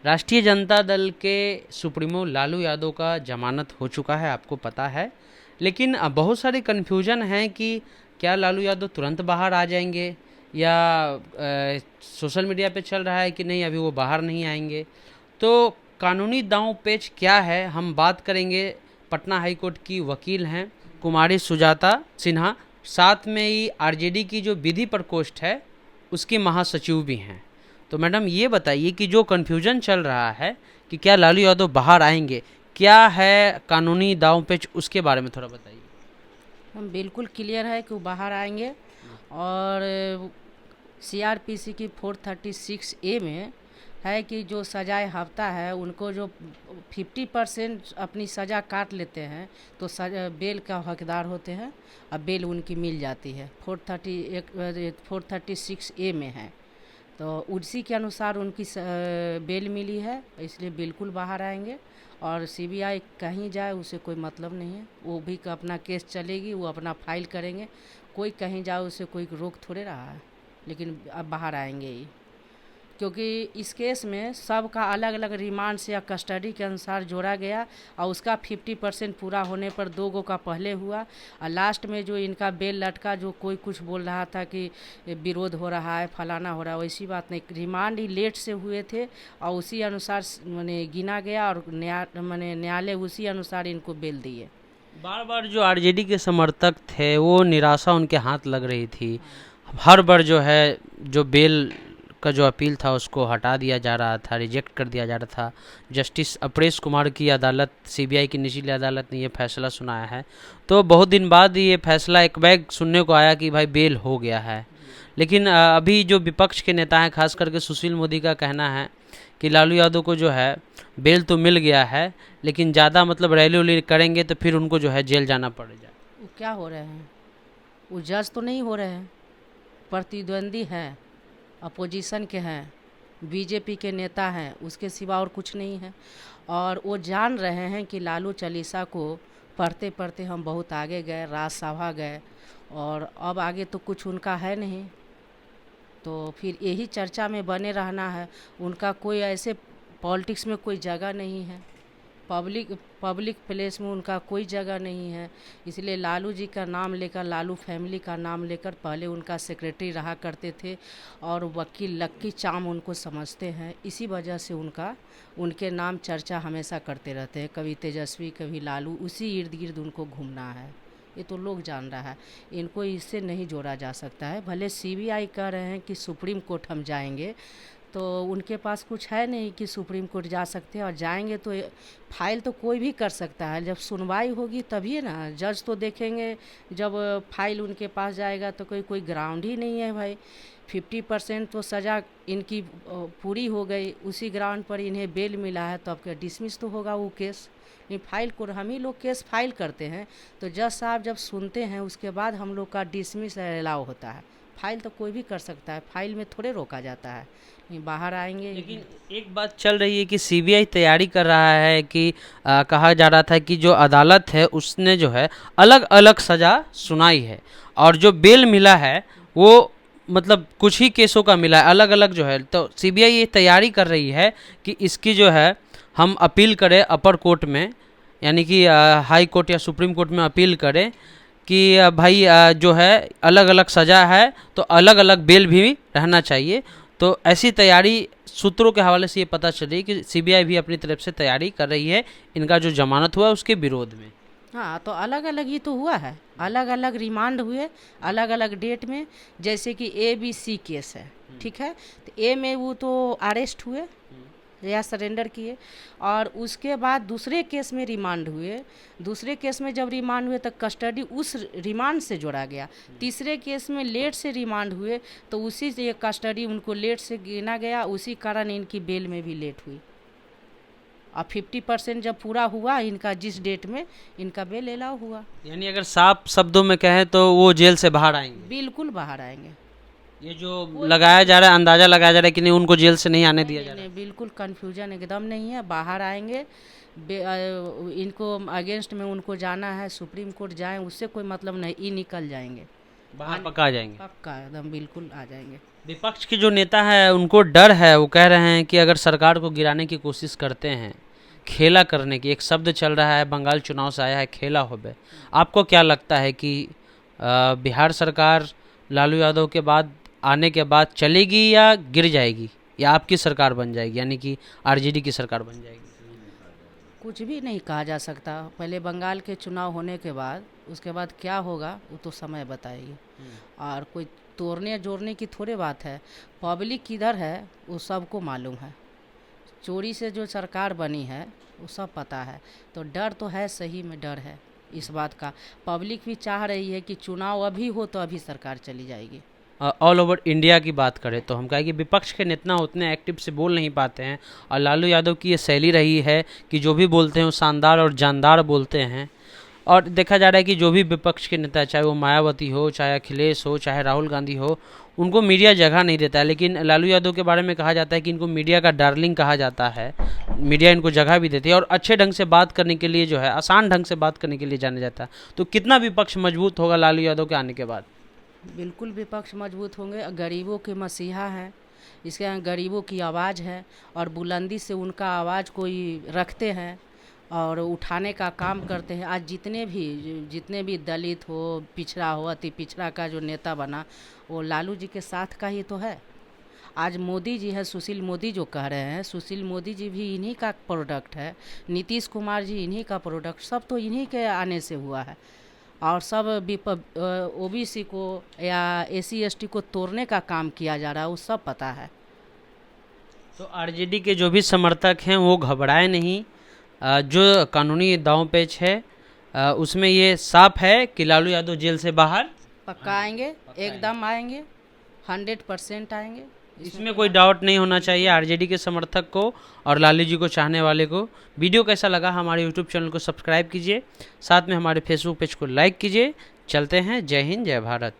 राष्ट्रीय जनता दल के सुप्रीमो लालू यादव का जमानत हो चुका है, आपको पता है। लेकिन बहुत सारे कन्फ्यूजन हैं कि क्या लालू यादव तुरंत बाहर आ जाएंगे, या सोशल मीडिया पे चल रहा है कि नहीं, अभी वो बाहर नहीं आएंगे। तो कानूनी दांव पेच क्या है, हम बात करेंगे। पटना हाई कोर्ट की वकील हैं कुमारी सुजाता सिन्हा, साथ में ही आरजेडी की जो विधि प्रकोष्ठ है उसकी महासचिव भी हैं। तो मैडम ये बताइए कि जो कन्फ्यूजन चल रहा है कि क्या लालू यादव बाहर आएंगे, क्या है कानूनी दांव पेच, उसके बारे में थोड़ा बताइए। हम बिल्कुल क्लियर है कि वो बाहर आएंगे। और सीआरपीसी की 436A में है कि जो सजाए हफ्ता है उनको जो 50% अपनी सज़ा काट लेते हैं तो सजा बेल का हकदार होते हैं। अब बेल उनकी मिल जाती है, 436A में है। तो उसी के अनुसार उनकी बेल मिली है, इसलिए बिल्कुल बाहर आएंगे। और सीबीआई कहीं जाए उसे कोई मतलब नहीं है, वो भी अपना केस चलेगी, वो अपना फाइल करेंगे। कोई कहीं जाए उसे कोई रोक थोड़े रहा है, लेकिन अब बाहर आएंगे ही। क्योंकि इस केस में सबका अलग अलग रिमांड या कस्टडी के अनुसार जोड़ा गया, और उसका 50% पूरा होने पर 2 गो का पहले हुआ, और लास्ट में जो इनका बेल लटका, जो कोई कुछ बोल रहा था कि विरोध हो रहा है, फलाना हो रहा है, वैसी बात नहीं। रिमांड ही लेट से हुए थे और उसी अनुसार मैंने गिना गया, और न्यायालय उसी अनुसार इनको बेल दिए। बार बार जो आरजेडी के समर्थक थे वो निराशा उनके हाथ लग रही थी। हर बार जो है, जो बेल का जो अपील था उसको हटा दिया जा रहा था, रिजेक्ट कर दिया जा रहा था। जस्टिस अपरेश कुमार की अदालत, सीबीआई की निचली अदालत ने ये फैसला सुनाया है। तो बहुत दिन बाद ये फैसला एक बैग सुनने को आया कि भाई बेल हो गया है। लेकिन अभी जो विपक्ष के नेता हैं, खास करके सुशील मोदी का कहना है कि लालू यादव को जो है बेल तो मिल गया है, लेकिन ज़्यादा मतलब रैली उली करेंगे तो फिर उनको जो है जेल जाना पड़ेगा। वो क्या हो रहे हैं, वो जज तो नहीं हो रहे हैं, प्रतिद्वंदी हैं, अपोजिशन के हैं, बीजेपी के नेता हैं, उसके सिवा और कुछ नहीं है। और वो जान रहे हैं कि लालू चालीसा को पढ़ते पढ़ते हम बहुत आगे गए, राज्यसभा गए, और अब आगे तो कुछ उनका है नहीं। तो फिर यही चर्चा में बने रहना है। उनका कोई ऐसे पॉलिटिक्स में कोई जगह नहीं है, पब्लिक पब्लिक प्लेस में उनका कोई जगह नहीं है। इसलिए लालू जी का नाम लेकर, लालू फैमिली का नाम लेकर, पहले उनका सेक्रेटरी रहा करते थे, और वकील लक्की चाम उनको समझते हैं। इसी वजह से उनके नाम चर्चा हमेशा करते रहते हैं, कभी तेजस्वी कभी लालू, उसी इर्द गिर्द उनको घूमना है। ये तो लोग जान रहा है, इनको इससे नहीं जोड़ा जा सकता है। भले सीबीआई कह रहे हैं कि सुप्रीम कोर्ट हम जाएंगे, तो उनके पास कुछ है नहीं कि सुप्रीम कोर्ट जा सकते हैं। और जाएंगे तो फाइल तो कोई भी कर सकता है, जब सुनवाई होगी तभी ना जज तो देखेंगे। जब फाइल उनके पास जाएगा तो कोई कोई ग्राउंड ही नहीं है भाई। 50% तो सज़ा इनकी पूरी हो गई, उसी ग्राउंड पर इन्हें बेल मिला है, तो अब क्या डिसमिस तो होगा वो केस। नहीं, फाइल को हम ही लोग केस फाइल करते हैं, तो जज साहब जब सुनते हैं उसके बाद हम लोग का डिसमिस अलाउ होता है। फाइल तो कोई भी कर सकता है, फाइल में थोड़े रोका जाता है। नहीं, बाहर आएंगे। लेकिन एक बात चल रही है कि सीबीआई तैयारी कर रहा है कि कहा जा रहा था कि जो अदालत है उसने जो है अलग अलग सज़ा सुनाई है, और जो बेल मिला है वो मतलब कुछ ही केसों का मिला है, अलग अलग जो है। तो सीबीआई ये तैयारी कर रही है कि इसकी जो है हम अपील करें अपर कोर्ट में, यानी कि हाई कोर्ट या सुप्रीम कोर्ट में अपील करें कि भाई जो है अलग अलग सज़ा है तो अलग अलग बेल भी रहना चाहिए। तो ऐसी तैयारी सूत्रों के हवाले से ये पता चल रही है कि सीबीआई भी अपनी तरफ से तैयारी कर रही है इनका जो जमानत हुआ है उसके विरोध में। हाँ, तो अलग अलग ही तो हुआ है, अलग अलग रिमांड हुए, अलग अलग डेट में। जैसे कि ABC केस है, ठीक है, तो ए में वो तो अरेस्ट हुए या सरेंडर किए, और उसके बाद दूसरे केस में रिमांड हुए। दूसरे केस में जब रिमांड हुए तो कस्टडी उस रिमांड से जोड़ा गया। तीसरे केस में लेट से रिमांड हुए, तो उसी से ये कस्टडी उनको लेट से गिना गया, उसी कारण इनकी बेल में भी लेट हुई। और 50% जब पूरा हुआ इनका, जिस डेट में इनका बेल अलाउ हुआ, यानी अगर साफ शब्दों में कहें तो वो जेल से बाहर आएंगे। बिल्कुल बाहर आएंगे। ये जो कोई लगाया जा रहा है, अंदाजा लगाया जा रहा है कि नहीं उनको जेल से नहीं आने नहीं दिया नहीं जा रहा नहीं, बिल्कुल कन्फ्यूजन एकदम नहीं है, बाहर आएंगे। इनको अगेंस्ट में उनको जाना है, सुप्रीम कोर्ट जाएं, उससे कोई मतलब नहीं, ई निकल जाएंगे। है, बाहर पक्का आ जाएंगे। पक्का एकदम बिल्कुल आ जाएंगे। विपक्ष के जो नेता है उनको डर है, वो कह रहे हैं कि अगर सरकार को गिराने की कोशिश करते हैं, खेला करने की एक शब्द चल रहा है, बंगाल चुनाव से आया है, खेला हो बे। आपको क्या लगता है कि बिहार सरकार लालू यादव के बाद आने के बाद चलेगी या गिर जाएगी, या आपकी सरकार बन जाएगी, यानी कि आरजेडी की सरकार बन जाएगी? कुछ भी नहीं कहा जा सकता। पहले बंगाल के चुनाव होने के बाद उसके बाद क्या होगा वो तो समय बताएगी। और कोई तोड़ने जोड़ने की थोड़ी बात है। पब्लिक किधर है वो सबको मालूम है। चोरी से जो सरकार बनी है वो सब पता है। तो डर तो है, सही में डर है इस बात का। पब्लिक भी चाह रही है कि चुनाव अभी हो तो अभी सरकार चली जाएगी। ऑल ओवर इंडिया की बात करें तो हम कहें कि विपक्ष के नेता उतने एक्टिव से बोल नहीं पाते हैं, और लालू यादव की ये शैली रही है कि जो भी बोलते हैं वो शानदार और जानदार बोलते हैं। और देखा जा रहा है कि जो भी विपक्ष के नेता, चाहे वो मायावती हो, चाहे अखिलेश हो, चाहे राहुल गांधी हो, उनको मीडिया जगह नहीं देता है। लेकिन लालू यादव के बारे में कहा जाता है कि इनको मीडिया का डार्लिंग कहा जाता है। मीडिया इनको जगह भी देती है और अच्छे ढंग से बात करने के लिए, जो है आसान ढंग से बात करने के लिए जाना जाता है। तो कितना विपक्ष मजबूत होगा लालू यादव के आने के बाद? बिल्कुल विपक्ष मजबूत होंगे। गरीबों के मसीहा हैं, इसके यहाँ गरीबों की आवाज़ है और बुलंदी से उनका आवाज़ कोई रखते हैं और उठाने का काम करते हैं। आज जितने भी दलित हो, पिछड़ा हो, अति पिछड़ा का जो नेता बना वो लालू जी के साथ का ही तो है। आज मोदी जी है, सुशील मोदी जो कह रहे हैं, सुशील मोदी जी भी इन्हीं का प्रोडक्ट है। नीतीश कुमार जी इन्हीं का प्रोडक्ट, सब तो इन्हीं के आने से हुआ है। और सब ओबीसी को या एसी एसटी को तोड़ने का काम किया जा रहा है, वो सब पता है। तो आरजेडी के जो भी समर्थक हैं वो घबराए नहीं। जो कानूनी दांव-पेच है उसमें ये साफ है कि लालू यादव जेल से बाहर पक्का आएंगे, एकदम आएंगे, 100% आएंगे। इसमें कोई डाउट नहीं होना चाहिए आरजेडी के समर्थक को और लालू जी को चाहने वाले को। वीडियो कैसा लगा हमारे यूट्यूब चैनल को सब्सक्राइब कीजिए, साथ में हमारे फेसबुक पेज को लाइक कीजिए। चलते हैं, जय हिंद, जय भारत।